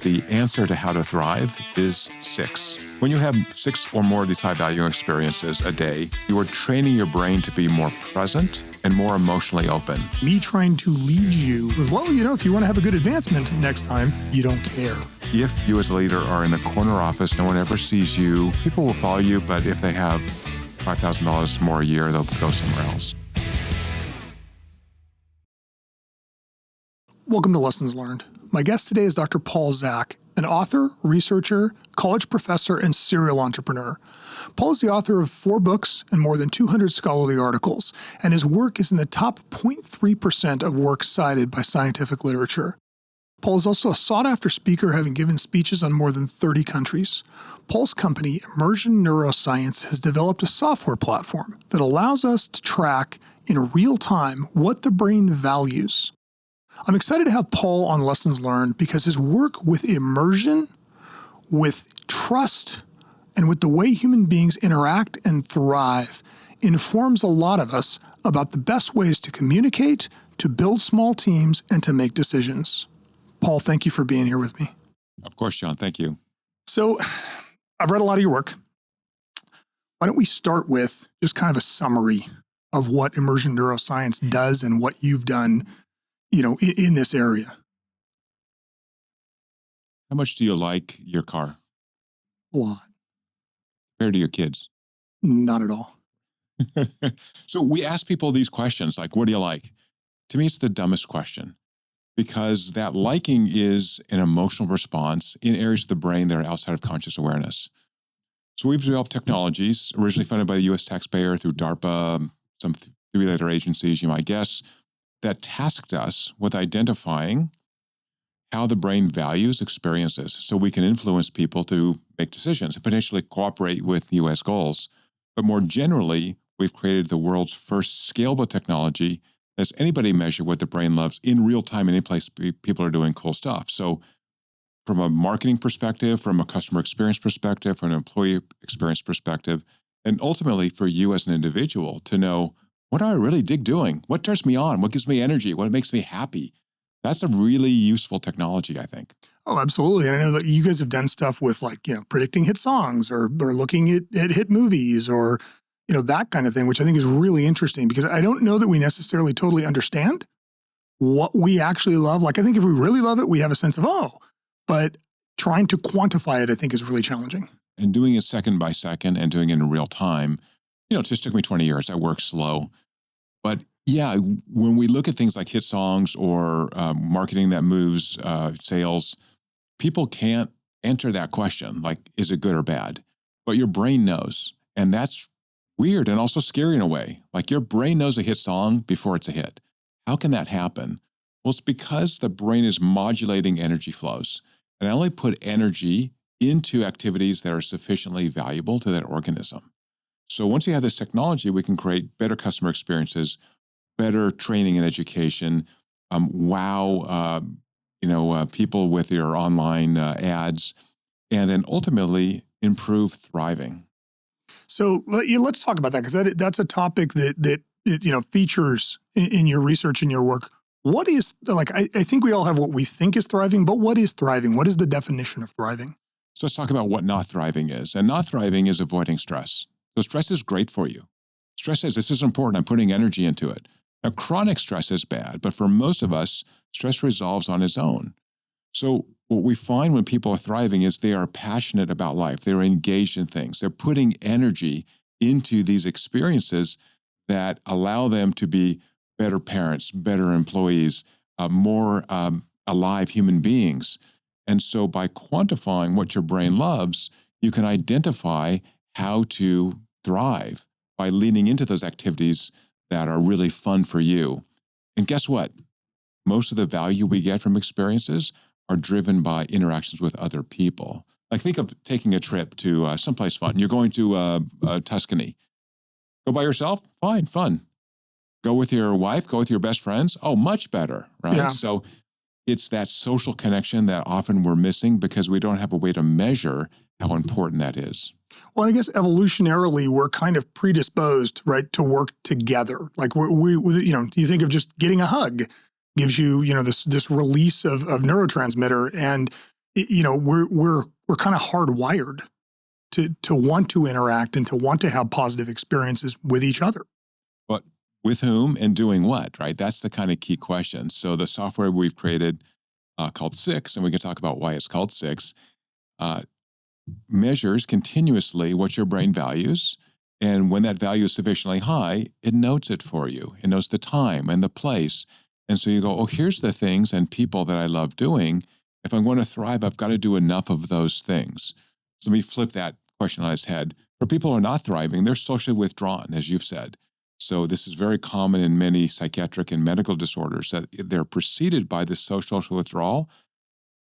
The answer to how to thrive is 6. When you have 6 or more of these high-value experiences a day, you are training your brain to be more present and more emotionally open. Me trying to lead you with, well, if you want to have a good advancement next time, you don't care. If you as a leader are in the corner office, no one ever sees you, people will follow you, but if they have $5,000 more a year, they'll go somewhere else. Welcome to Lessons Learned. My guest today is Dr. Paul Zak, an author, researcher, college professor, and serial entrepreneur. Paul is the author of 4 books and more than 200 scholarly articles, and his work is in the top 0.3% of works cited by scientific literature. Paul is also a sought-after speaker, having given speeches on more than 30 countries. Paul's company, Immersion Neuroscience, has developed a software platform that allows us to track in real time what the brain values. I'm excited to have Paul on Lessons Learned because his work with immersion, with trust, and with the way human beings interact and thrive informs a lot of us about the best ways to communicate, to build small teams, and to make decisions. Paul, thank you for being here with me. Of course, John. Thank you. So, I've read a lot of your work. Why don't we start with just kind of a summary of what Immersion Neuroscience does and what you've done in this area? How much do you like your car? A lot. Compared to your kids? Not at all. So we ask people these questions like, what do you like? To me, it's the dumbest question because that liking is an emotional response in areas of the brain that are outside of conscious awareness. So we've developed technologies originally funded by the U.S. taxpayer through DARPA, some 3 other agencies, you might guess, that tasked us with identifying how the brain values experiences so we can influence people to make decisions and potentially cooperate with U.S. goals. But more generally, we've created the world's first scalable technology that lets anybody measure what the brain loves in real time in any place people are doing cool stuff. So from a marketing perspective, from a customer experience perspective, from an employee experience perspective, and ultimately for you as an individual to know, what do I really dig doing? What turns me on? What gives me energy? What makes me happy? That's a really useful technology, I think. Oh, absolutely. And I know that you guys have done stuff with predicting hit songs or looking at hit movies or, that kind of thing, which I think is really interesting because I don't know that we necessarily totally understand what we actually love. I think if we really love it, we have a sense of, but trying to quantify it, I think is really challenging. And doing it second by second and doing it in real time, it just took me 20 years. I work slow. But yeah, when we look at things like hit songs or marketing that moves sales, people can't answer that question, like, is it good or bad? But your brain knows. And that's weird and also scary in a way. Like your brain knows a hit song before it's a hit. How can that happen? Well, it's because the brain is modulating energy flows. And I only put energy into activities that are sufficiently valuable to that organism. So once you have this technology, we can create better customer experiences, better training and education, people with your online ads, and then ultimately improve thriving. So let's talk about that because that's a topic that features in your research and your work. What is, I think we all have what we think is thriving, but what is thriving? What is the definition of thriving? So let's talk about what not thriving is. And not thriving is avoiding stress. So stress is great for you. Stress says, this is important, I'm putting energy into it. Now, chronic stress is bad, but for most of us, stress resolves on its own. So what we find when people are thriving is they are passionate about life. They're engaged in things. They're putting energy into these experiences that allow them to be better parents, better employees, more alive human beings. And so by quantifying what your brain loves, you can identify how to thrive by leaning into those activities that are really fun for you. And guess what? Most of the value we get from experiences are driven by interactions with other people. Like think of taking a trip to someplace fun. You're going to Tuscany. Go by yourself? Fine, fun. Go with your wife, go with your best friends? Oh, much better, right? Yeah. So it's that social connection that often we're missing because we don't have a way to measure how important that is. Well, I guess evolutionarily, we're kind of predisposed, right, to work together. Like you think of just getting a hug gives you, this release of neurotransmitter. And we're kind of hardwired to want to interact and to want to have positive experiences with each other. But with whom and doing what, right? That's the kind of key question. So the software we've created called Six, and we can talk about why it's called Six, measures continuously what your brain values. And when that value is sufficiently high, it notes it for you. It knows the time and the place. And so you go, oh, here's the things and people that I love doing. If I'm going to thrive, I've got to do enough of those things. So let me flip that question on its head. For people who are not thriving, they're socially withdrawn, as you've said. So this is very common in many psychiatric and medical disorders that they're preceded by this social withdrawal.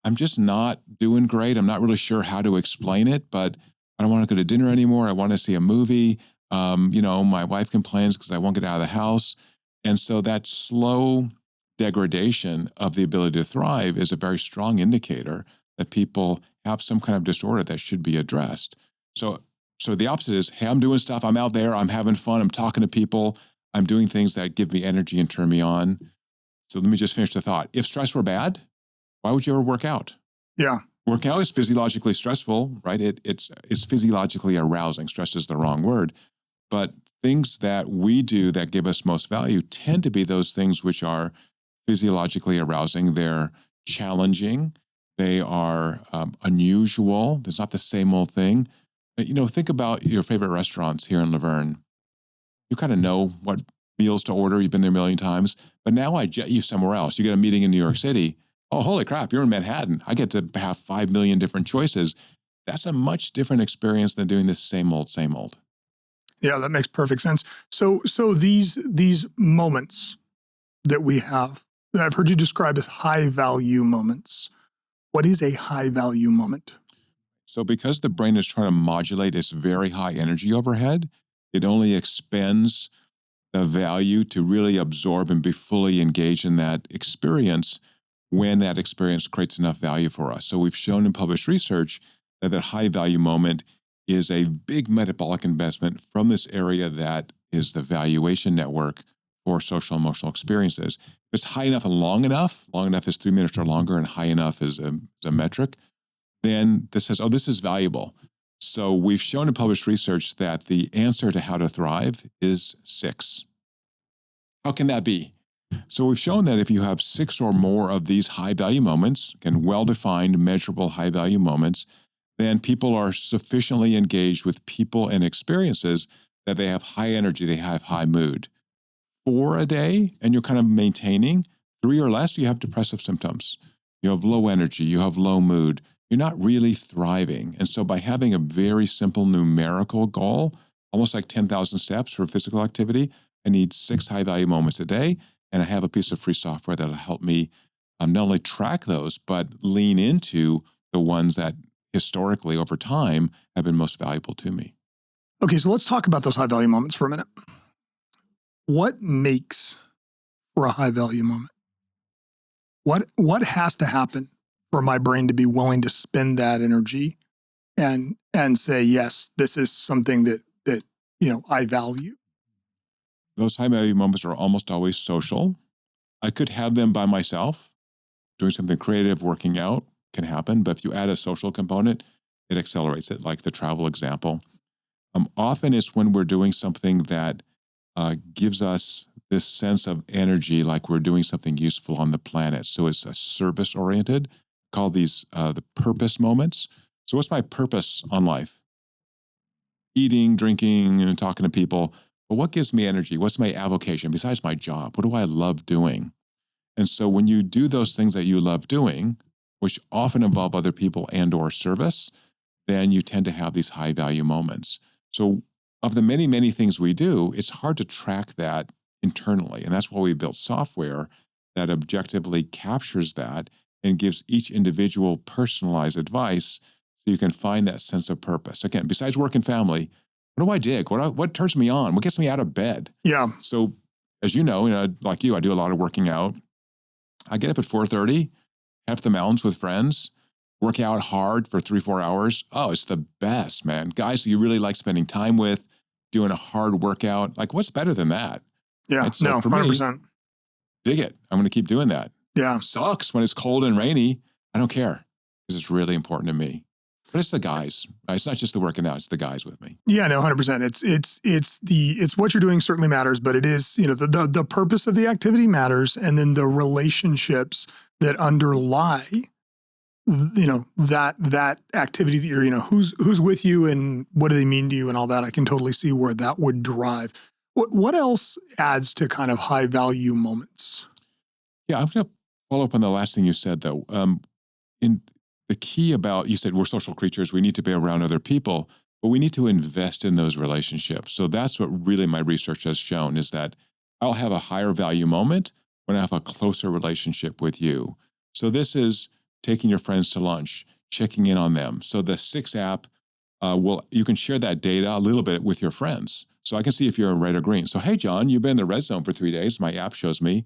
I'm just not doing great. I'm not really sure how to explain it, but I don't want to go to dinner anymore. I want to see a movie. My wife complains because I won't get out of the house. And so that slow degradation of the ability to thrive is a very strong indicator that people have some kind of disorder that should be addressed. So the opposite is, hey, I'm doing stuff. I'm out there. I'm having fun. I'm talking to people. I'm doing things that give me energy and turn me on. So let me just finish the thought. If stress were bad, why would you ever work out? Yeah. Working out is physiologically stressful, right? It's physiologically arousing. Stress is the wrong word. But things that we do that give us most value tend to be those things which are physiologically arousing. They're challenging. They are unusual. There's not the same old thing. Think about your favorite restaurants here in Laverne. You kind of know what meals to order. You've been there a million times. But now I jet you somewhere else. You get a meeting in New York City. Oh, holy crap, you're in Manhattan. I get to have 5 million different choices. That's a much different experience than doing this same old, same old. Yeah, that makes perfect sense. So these moments that we have, that I've heard you describe as high value moments. What is a high value moment? So because the brain is trying to modulate its very high energy overhead, it only expends the value to really absorb and be fully engaged in that experience when that experience creates enough value for us. So we've shown in published research that high value moment is a big metabolic investment from this area that is the valuation network for social emotional experiences. If it's high enough and long enough is 3 minutes or longer, and high enough is a metric, then this says, oh, this is valuable. So we've shown in published research that the answer to how to thrive is 6. How can that be? So we've shown that if you have 6 or more of these high-value moments, again, well-defined, measurable high-value moments, then people are sufficiently engaged with people and experiences that they have high energy, they have high mood. 4 a day, and you're kind of maintaining. 3 or less, you have depressive symptoms. You have low energy, you have low mood. You're not really thriving. And so by having a very simple numerical goal, almost like 10,000 steps for physical activity, I need 6 high-value moments a day, and I have a piece of free software that'll help me not only track those, but lean into the ones that historically over time have been most valuable to me. Okay, so let's talk about those high-value moments for a minute. What makes for a high-value moment? What has to happen for my brain to be willing to spend that energy and say, yes, this is something that I value? Those high-value moments are almost always social. I could have them by myself. Doing something creative, working out can happen, but if you add a social component, it accelerates it, like the travel example. Often it's when we're doing something that gives us this sense of energy, like we're doing something useful on the planet. So it's a service-oriented, call these the purpose moments. So what's my purpose on life? Eating, drinking, and talking to people. But what gives me energy? What's my avocation besides my job? What do I love doing? And so when you do those things that you love doing, which often involve other people and or service, then you tend to have these high value moments. So of the many, many things we do, it's hard to track that internally. And that's why we built software that objectively captures that and gives each individual personalized advice so you can find that sense of purpose. Again, besides work and family, what do I dig? What turns me on? What gets me out of bed? Yeah. So as you know, like you, I do a lot of working out. I get up at 4:30, head up the mountains with friends, work out hard for 3-4 hours. Oh, it's the best, man. Guys that you really like spending time with, doing a hard workout. Like, what's better than that? Yeah, right? So no, for 100%. Me, dig it. I'm going to keep doing that. Yeah. It sucks when it's cold and rainy. I don't care. because it's really important to me. But it's the guys. Right? It's not just the working out, it's the guys with me. Yeah, no, 100%. It's what you're doing certainly matters, but it is, the purpose of the activity matters, and then the relationships that underlie, that activity that you're, who's with you and what do they mean to you and all that. I can totally see where that would drive. What else adds to kind of high value moments? Yeah, I'm going to follow up on the last thing you said, though. In the key about, you said we're social creatures, we need to be around other people, but we need to invest in those relationships. So that's what really my research has shown, is that I'll have a higher value moment when I have a closer relationship with you. So this is taking your friends to lunch, checking in on them. So the 6 app, you can share that data a little bit with your friends. So I can see if you're in red or green. So, hey, John, you've been in the red zone for 3 days. My app shows me.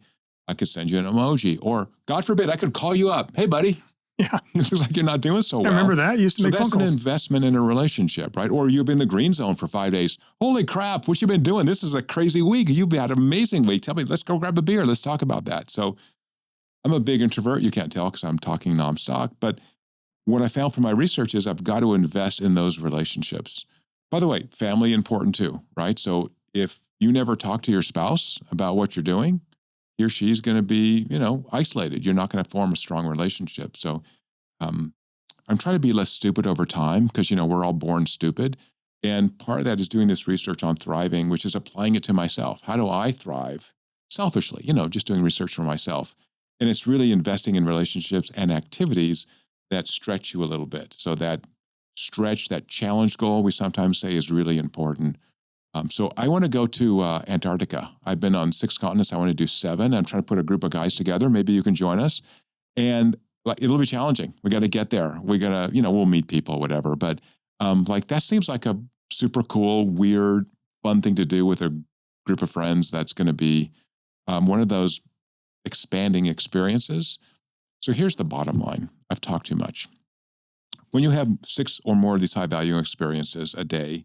I could send you an emoji, or God forbid, I could call you up. Hey, buddy. Yeah. It looks like you're not doing so well. I remember that. You used to make phone calls. So that's an investment in a relationship, right? Or you've been in the green zone for 5 days. Holy crap, what you been doing? This is a crazy week. You've had an amazing week. Tell me, let's go grab a beer. Let's talk about that. So I'm a big introvert. You can't tell because I'm talking nonstop. But what I found from my research is I've got to invest in those relationships. By the way, family important too, right? So if you never talk to your spouse about what you're doing, he or she's going to be, isolated. You're not going to form a strong relationship. So I'm trying to be less stupid over time because, we're all born stupid. And part of that is doing this research on thriving, which is applying it to myself. How do I thrive selfishly? Just doing research for myself. And it's really investing in relationships and activities that stretch you a little bit. So that stretch, that challenge goal, we sometimes say, is really important. So I want to go to Antarctica. I've been on 6 continents. I want to do 7. I'm trying to put a group of guys together. Maybe you can join us. And it'll be challenging. We got to get there. We got to, we'll meet people, whatever. But that seems like a super cool, weird, fun thing to do with a group of friends. That's going to be one of those expanding experiences. So here's the bottom line. I've talked too much. When you have 6 or more of these high value experiences a day,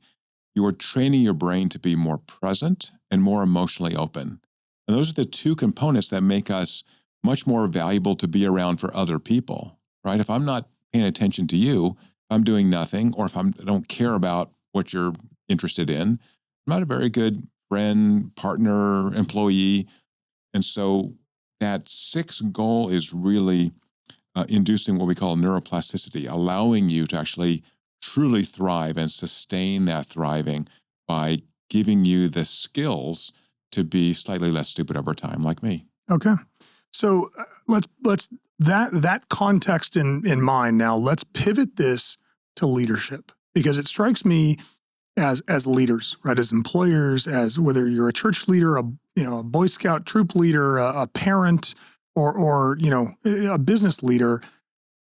you are training your brain to be more present and more emotionally open. And those are the 2 components that make us much more valuable to be around for other people, right? If I'm not paying attention to you, if I'm doing nothing, or if I don't care about what you're interested in, I'm not a very good friend, partner, employee. And so that 6 goal is really inducing what we call neuroplasticity, allowing you to actually truly thrive and sustain that thriving by giving you the skills to be slightly less stupid over time, like me. Okay. So let's that context in mind. Now let's pivot this to leadership, because it strikes me as leaders, right? As employers, as whether you're a church leader, a Boy Scout troop leader, a parent, or a business leader,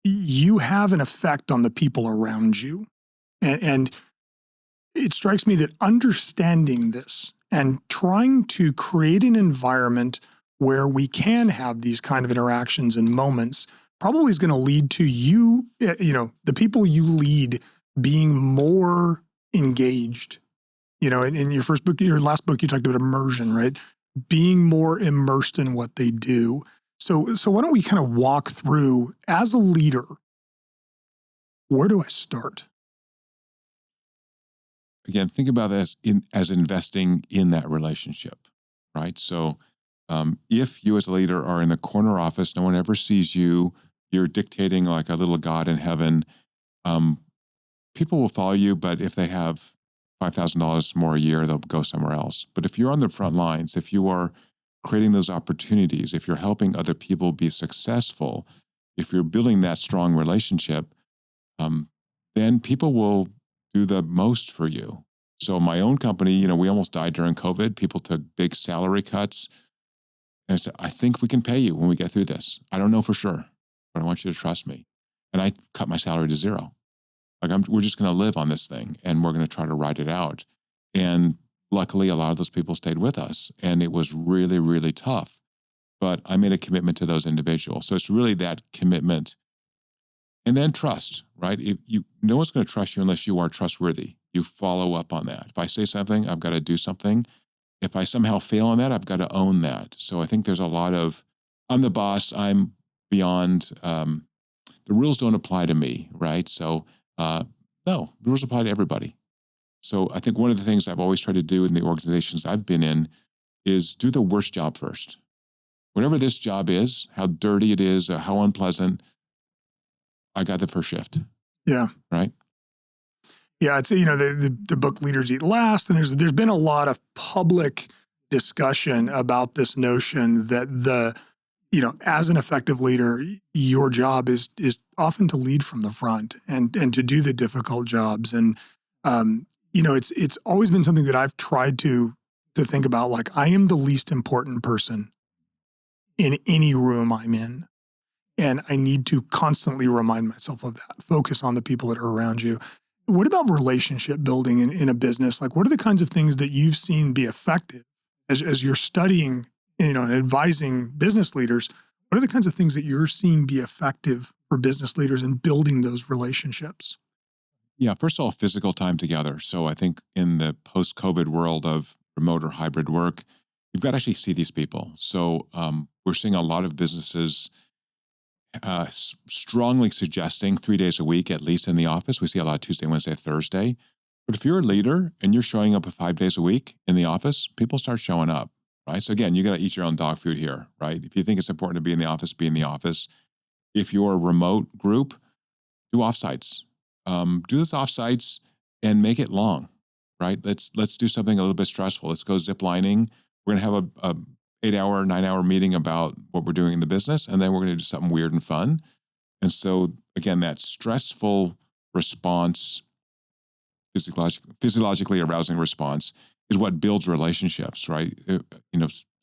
you have an effect on the people around you. And it strikes me that understanding this and trying to create an environment where we can have these kind of interactions and moments probably is going to lead to you, the people you lead being more engaged. In your first book, your last book, you talked about immersion, right? Being more immersed in what they do. So why don't we kind of walk through, as a leader, where do I start? Again, think about it as investing in that relationship, right? So if you as a leader are in the corner office, no one ever sees you, you're dictating like a little God in heaven, people will follow you, but if they have $5,000 more a year, they'll go somewhere else. But if you're on the front lines, if you are creating those opportunities, if you're helping other people be successful, if you're building that strong relationship, then people will do the most for you. So my own company, we almost died during COVID. People took big salary cuts. And I said, I think we can pay you when we get through this. I don't know for sure, but I want you to trust me. And I cut my salary to 0. We're just going to live on this thing, and we're going to try to ride it out. And luckily, a lot of those people stayed with us, and it was really, really tough. But I made a commitment to those individuals. So it's really that commitment. And then trust, right? No one's going to trust you unless you are trustworthy. You follow up on that. If I say something, I've got to do something. If I somehow fail on that, I've got to own that. So I think there's a lot of, I'm the boss, I'm beyond the rules don't apply to me, right? So no, the rules apply to everybody. So I think one of the things I've always tried to do in the organizations I've been in is do the worst job first. Whatever this job is, how dirty it is, how unpleasant, I got the first shift. Yeah. Right? Yeah, it's, the book Leaders Eat Last, and there's been a lot of public discussion about this notion that as an effective leader, your job is often to lead from the front and to do the difficult jobs. And it's always been something that I've tried to think about. Like, I am the least important person in any room I'm in, and I need to constantly remind myself of that. Focus on the people that are around you. What about relationship building in a business? Like, what are the kinds of things that you've seen be effective as you're studying, and advising business leaders? What are the kinds of things that you're seeing be effective for business leaders in building those relationships? Yeah, first of all, physical time together. So I think in the post-COVID world of remote or hybrid work, you've got to actually see these people. So we're seeing a lot of businesses strongly suggesting 3 days a week, at least in the office. We see a lot of Tuesday, Wednesday, Thursday. But if you're a leader and you're showing up 5 days a week in the office, people start showing up, right? So again, you got to eat your own dog food here, right? If you think it's important to be in the office, be in the office. If you're a remote group, do offsites. Do this offsites and make it long, right? Let's do something a little bit stressful. Let's go zip lining. We're going to have a 8-hour, 9-hour meeting about what we're doing in the business, and then we're going to do something weird and fun. And so, again, that stressful response, physiologically arousing response, is what builds relationships, right?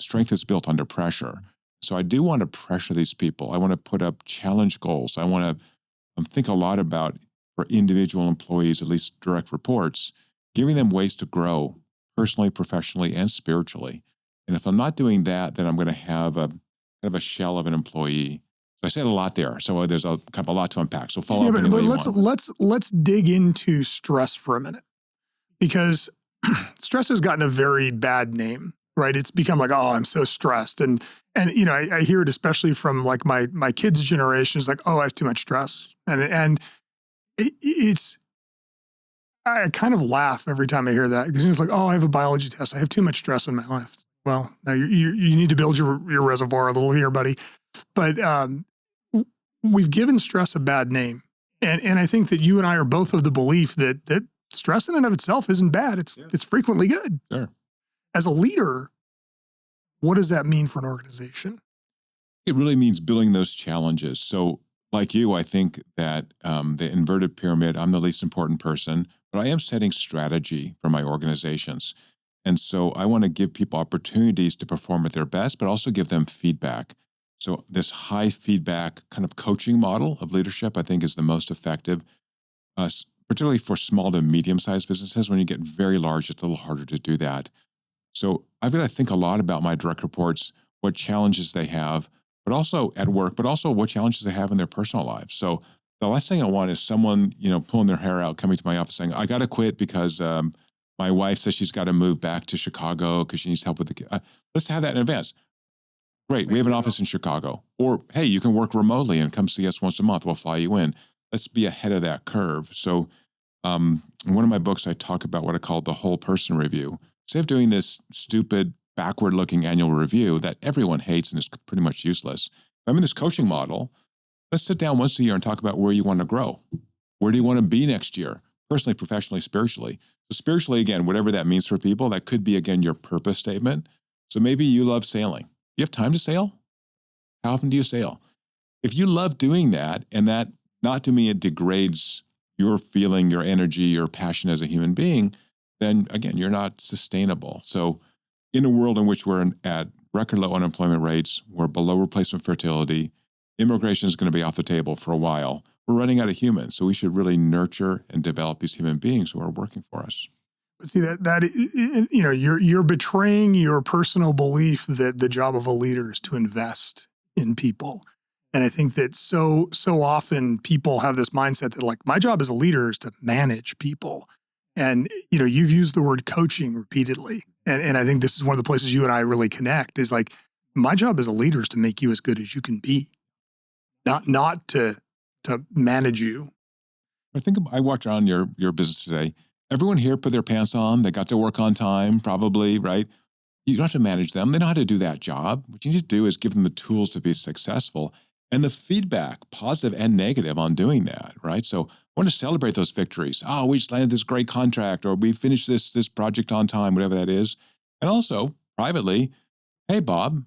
Strength is built under pressure. So I do want to pressure these people. I want to put up challenge goals. I want to think a lot about, for individual employees, at least direct reports, giving them ways to grow personally, professionally, and spiritually. And if I'm not doing that, then I'm going to have a kind of a shell of an employee. So I said a lot there. So there's a lot to unpack. So follow up any way you want. Let's dig into stress for a minute, because stress has gotten a very bad name, right? It's become like, oh, I'm so stressed, and I hear it especially from like my kids' generation. It's like, oh, I have too much stress, and it's. I kind of laugh every time I hear that, because it's like, oh, I have a biology test. I have too much stress in my life. Well, now you need to build your reservoir a little here, buddy. But we've given stress a bad name. And I think that you and I are both of the belief that stress in and of itself isn't bad. It's frequently good. Sure. As a leader, what does that mean for an organization? It really means building those challenges. So like you, I think that the inverted pyramid, I'm the least important person, but I am setting strategy for my organizations. And so I want to give people opportunities to perform at their best, but also give them feedback. So this high feedback kind of coaching model of leadership, I think, is the most effective, particularly for small to medium-sized businesses. When you get very large, it's a little harder to do that. So I've got to think a lot about my direct reports, what challenges they have, but also at work, but also what challenges they have in their personal lives. So the last thing I want is someone, pulling their hair out, coming to my office saying, I got to quit because my wife says she's got to move back to Chicago because she needs help with the kid. Let's have that in advance. Great. We have an office in Chicago. Or, hey, you can work remotely and come see us once a month. We'll fly you in. Let's be ahead of that curve. So in one of my books, I talk about what I call the whole person review. Instead of doing this stupid, backward-looking annual review that everyone hates and is pretty much useless, I'm in this coaching model. Let's sit down once a year and talk about where you want to grow. Where do you want to be next year? Personally, professionally, spiritually. So spiritually, again, whatever that means for people, that could be, again, your purpose statement. So maybe you love sailing. You have time to sail? How often do you sail? If you love doing that, and that, not to me, it degrades your feeling, your energy, your passion as a human being, then again, you're not sustainable. So in a world in which we're at record low unemployment rates, we're below replacement fertility, immigration is going to be off the table for a while. We're running out of humans. So we should really nurture and develop these human beings who are working for us. See, you're betraying your personal belief that the job of a leader is to invest in people. And I think that so often people have this mindset that, like, my job as a leader is to manage people. And, you've used the word coaching repeatedly. And I think this is one of the places you and I really connect, is like, my job as a leader is to make you as good as you can be, not to to manage you. I watch on your business today. Everyone here put their pants on. They got to work on time, probably, right? You don't have to manage them. They know how to do that job. What you need to do is give them the tools to be successful and the feedback, positive and negative, on doing that, right? So I want to celebrate those victories. Oh, we just landed this great contract, or we finished this project on time, whatever that is. And also, privately, hey, Bob,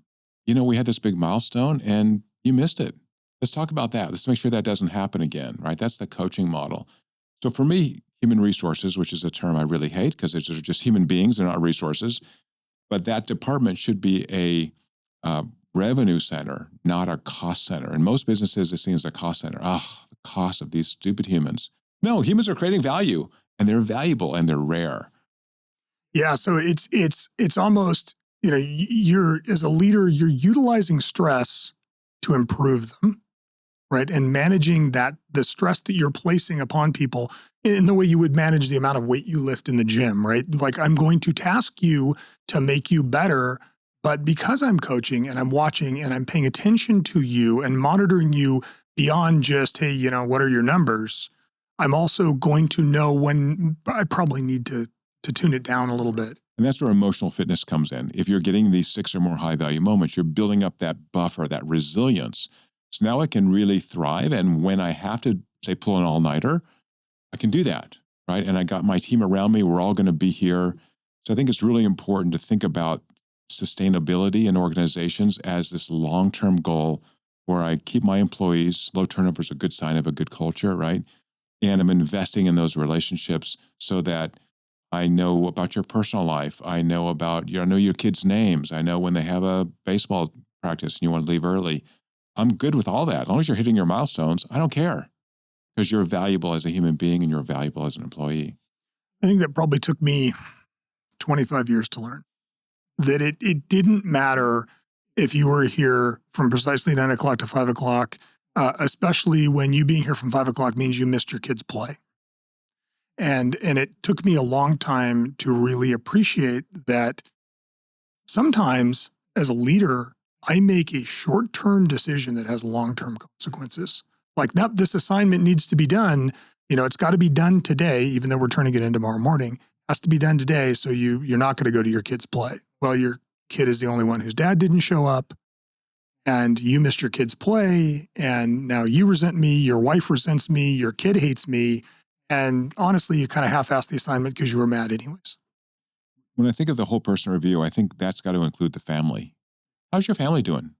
we had this big milestone and you missed it. Let's talk about that. Let's make sure that doesn't happen again, right? That's the coaching model. So for me, human resources, which is a term I really hate because they're just human beings, they're not resources, but that department should be a revenue center, not a cost center. And most businesses are seen as a cost center. The cost of these stupid humans. No, humans are creating value, and they're valuable and they're rare. Yeah, so it's almost, you're, as a leader, you're utilizing stress to improve them, right? And managing the stress that you're placing upon people in the way you would manage the amount of weight you lift in the gym, right? Like, I'm going to task you to make you better, but because I'm coaching and I'm watching and I'm paying attention to you and monitoring you beyond just, hey, what are your numbers? I'm also going to know when I probably need to tune it down a little bit. And that's where emotional fitness comes in. If you're getting these 6 or more high-value moments, you're building up that buffer, that resilience. So now I can really thrive. And when I have to, say, pull an all-nighter, I can do that, right? And I got my team around me. We're all going to be here. So I think it's really important to think about sustainability in organizations as this long-term goal where I keep my employees. Low turnover is a good sign of a good culture, right? And I'm investing in those relationships so that I know about your personal life. I know I know your kids' names. I know when they have a baseball practice and you want to leave early. I'm good with all that. As long as you're hitting your milestones, I don't care, because you're valuable as a human being and you're valuable as an employee. I think that probably took me 25 years to learn that it didn't matter if you were here from precisely 9 o'clock to 5 o'clock, especially when you being here from 5 o'clock means you missed your kids' play. And it took me a long time to really appreciate that sometimes as a leader, I make a short-term decision that has long-term consequences. Like, nope, this assignment needs to be done. It's got to be done today, even though we're turning it in tomorrow morning. It has to be done today, so you're not going to go to your kid's play. Well, your kid is the only one whose dad didn't show up, and you missed your kid's play, and now you resent me, your wife resents me, your kid hates me, and honestly, you kind of half-assed the assignment because you were mad anyways. When I think of the whole person review, I think that's got to include the family. How's your family doing?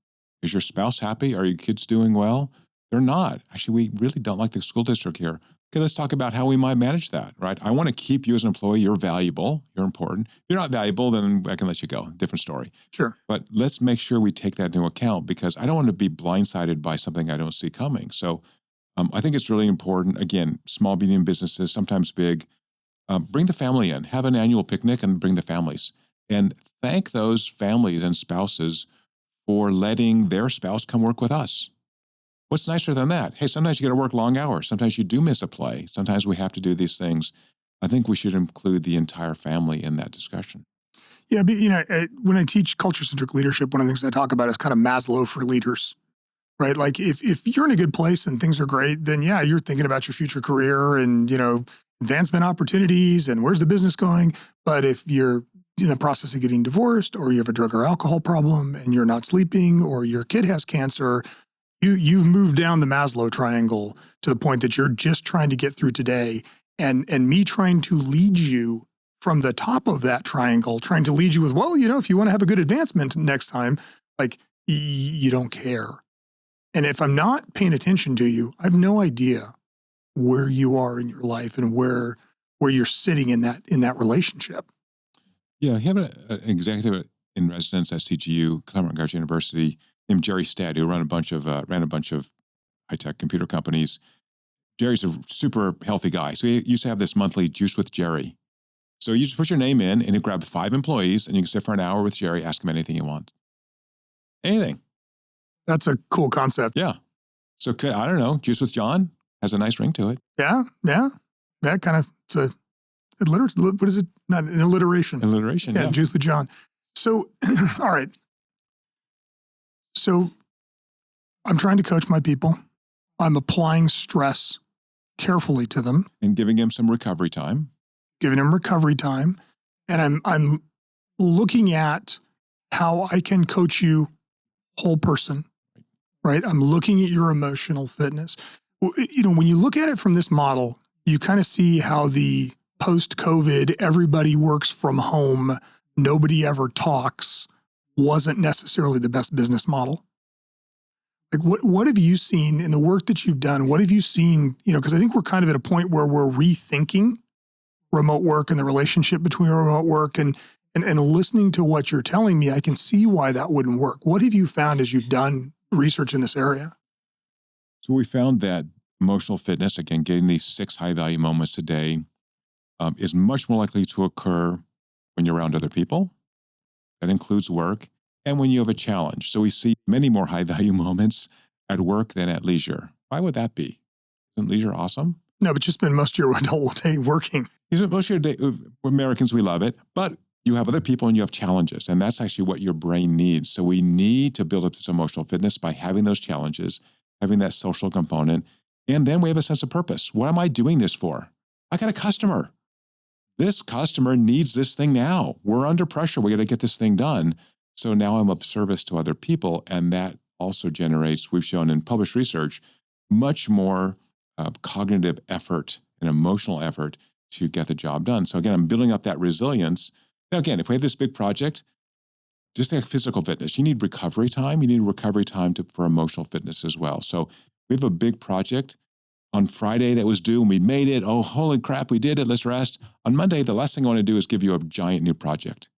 Is your spouse happy? Are your kids doing well? They're not. Actually, we really don't like the school district here. Okay, let's talk about how we might manage that, right? I want to keep you as an employee. You're valuable. You're important. If you're not valuable, then I can let you go. Different story. Sure. But let's make sure we take that into account, because I don't want to be blindsided by something I don't see coming. So I think it's really important. Again, small, medium businesses, sometimes big, bring the family in. Have an annual picnic and bring the families. And thank those families and spouses for letting their spouse come work with us. What's nicer than that? Hey, sometimes you got to work long hours. Sometimes you do miss a play. Sometimes we have to do these things. I think we should include the entire family in that discussion. Yeah, but when I teach culture-centric leadership, one of the things I talk about is kind of Maslow for leaders, right? Like, if you're in a good place and things are great, then yeah, you're thinking about your future career and, advancement opportunities and where's the business going. But if you're in the process of getting divorced, or you have a drug or alcohol problem and you're not sleeping, or your kid has cancer, you've moved down the Maslow triangle to the point that you're just trying to get through today. And me trying to lead you from the top of that triangle, trying to lead you with, well, if you want to have a good advancement next time, like, you don't care. And if I'm not paying attention to you, I have no idea where you are in your life and where you're sitting in that relationship. Yeah, you have an executive in residence at CGU, Claremont Graduate University, named Jerry Stead, who ran a bunch of high-tech computer companies. Jerry's a super healthy guy. So he used to have this monthly Juice with Jerry. So you just put your name in, and you grab 5 employees, and you can sit for an hour with Jerry, ask him anything you want. Anything. That's a cool concept. Yeah. So I don't know, Juice with John has a nice ring to it. Yeah. That kind of, what is it? Not an alliteration. Alliteration, yeah. Juice with John. So, all right. So I'm trying to coach my people. I'm applying stress carefully to them, and giving him some recovery time. giving them recovery time, and I'm looking at how I can coach you whole person, right? I'm looking at your emotional fitness. When you look at it from this model, you kind of see how the post-COVID, everybody works from home, nobody ever talks, wasn't necessarily the best business model. Like what have you seen in the work that you've done? What have you seen, because I think we're kind of at a point where we're rethinking remote work and the relationship between remote work and listening to what you're telling me, I can see why that wouldn't work. What have you found as you've done research in this area? So we found that emotional fitness, again, getting these 6 high-value moments a day, is much more likely to occur when you're around other people. That includes work, and when you have a challenge. So we see many more high-value moments at work than at leisure. Why would that be? Isn't leisure awesome? No, but you spend most of your adult day working. Most of your day, Americans, we love it, but you have other people and you have challenges, and that's actually what your brain needs. So we need to build up this emotional fitness by having those challenges, having that social component, and then we have a sense of purpose. What am I doing this for? I got a customer. This customer needs this thing now. We're under pressure. We got to get this thing done. So now I'm of service to other people, and that also generates, we've shown in published research, much more cognitive effort and emotional effort to get the job done. So again, I'm building up that resilience. Now again, if we have this big project, just like physical fitness, you need recovery time. You need recovery time for emotional fitness as well. So we have a big project on Friday that was due and we made it. Oh, holy crap, we did it. Let's rest. On Monday, the last thing I want to do is give you a giant new project.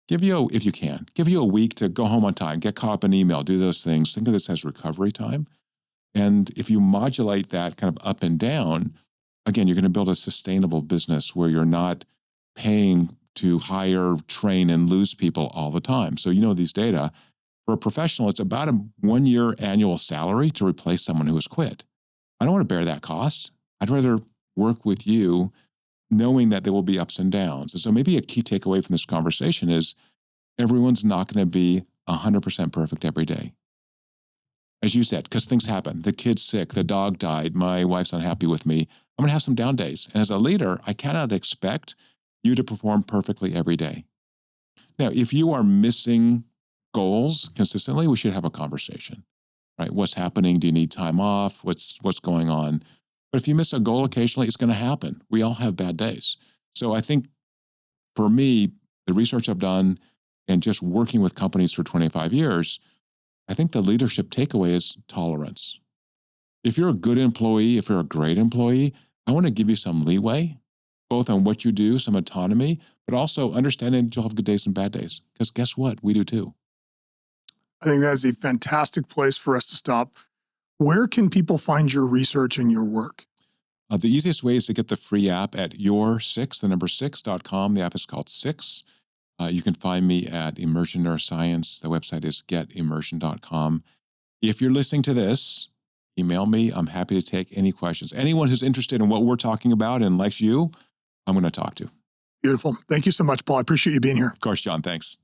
If you can, give you a week to go home on time, get caught up in email, do those things. Think of this as recovery time. And if you modulate that kind of up and down, again, you're going to build a sustainable business where you're not paying to hire, train, and lose people all the time. So these data. For a professional, it's about a 1-year annual salary to replace someone who has quit. I don't want to bear that cost. I'd rather work with you knowing that there will be ups and downs. And so maybe a key takeaway from this conversation is everyone's not going to be 100% perfect every day. As you said, because things happen. The kid's sick, the dog died, my wife's unhappy with me. I'm going to have some down days. And as a leader, I cannot expect you to perform perfectly every day. Now, if you are missing goals consistently, we should have a conversation, right? What's happening? Do you need time off? What's going on? But if you miss a goal occasionally, it's going to happen. We all have bad days. So I think for me, the research I've done and just working with companies for 25 years, I think the leadership takeaway is tolerance. If you're a good employee, if you're a great employee, I want to give you some leeway, both on what you do, some autonomy, but also understanding that you'll have good days and bad days. Because guess what? We do too. I think that is a fantastic place for us to stop. Where can people find your research and your work? The easiest way is to get the free app at your6.com. The app is called 6. You can find me at Immersion Neuroscience. The website is getimmersion.com. If you're listening to this, email me. I'm happy to take any questions. Anyone who's interested in what we're talking about and likes you, I'm going to talk to. Beautiful. Thank you so much, Paul. I appreciate you being here. Of course, John. Thanks.